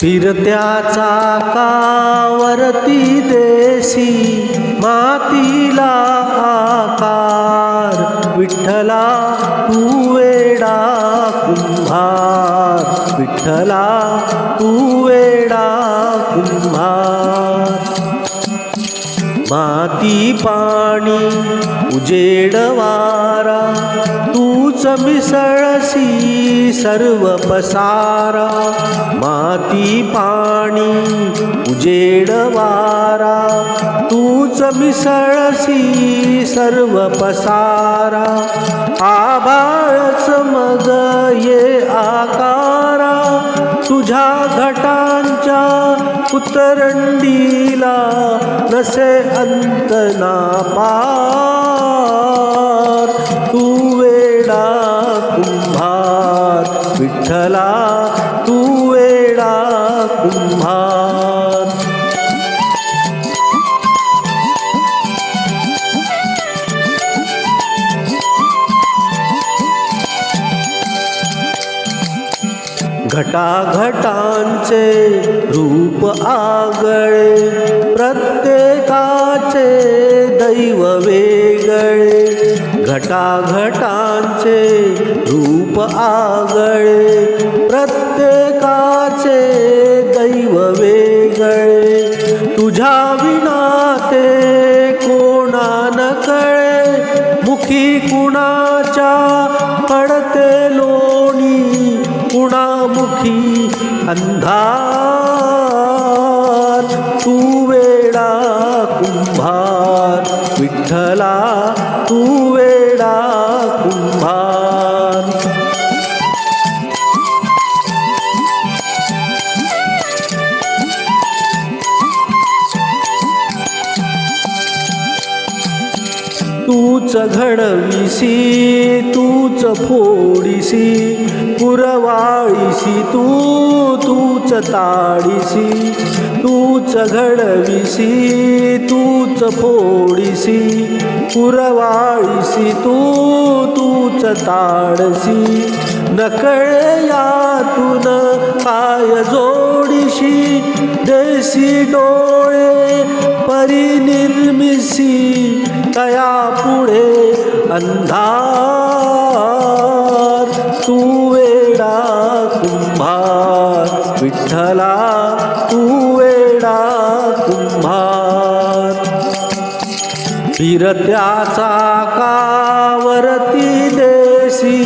फिरत्या चाकावरती देसी मातीला आकार, विठ्ठला तू वेडा कुंभार, विठ्ठला तू वेडा कुंभार. माती पाणी उजेड वारा, तूच मिसळसी सर्व पसारा. माती पाणी उजेड वारा, तूच मिसळसी सर्व पसारा. आभाळच मग ये आकारा, तुझ्या घटांच्या उतरंडीला नसे अंत ना पार. तू वेडा कुंभार, विठ्ठला तू वेडा कुंभार. घटाघटांचे रूप आगळे, प्रत्येकाचे दैव वेगळे. घटाघटांचे रूप आगळे, प्रत्येकाचे दैव वेगळे. तुझ्या विना ते कोणा न कळे, मुखी कुणाच्या पडते लोणी, कुणामुखी अंधार. तू वेडा कुंभार, विठ्ठला तू वेडा कुंभार. तूच घडविसी तूच फोडिसी, पुरवाळीसी तूच ताडिसी. तूच घडविसी तूच फोडिसी, पुरवाळीसी तूच ताडसी. नकळे यातून पाय जोडिशी, देसी डोळे परिनिर्मिसी. तया पुढे अंधार. तू वेडा कुंभार, विठ्ठला तू वेडा कुंभार. फिरत्या चाकावरती देसी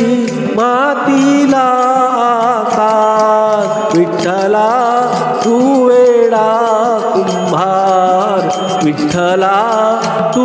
मातीला आकार, विठ्ठला तू वेडा कुंभार, विठ्ठला तू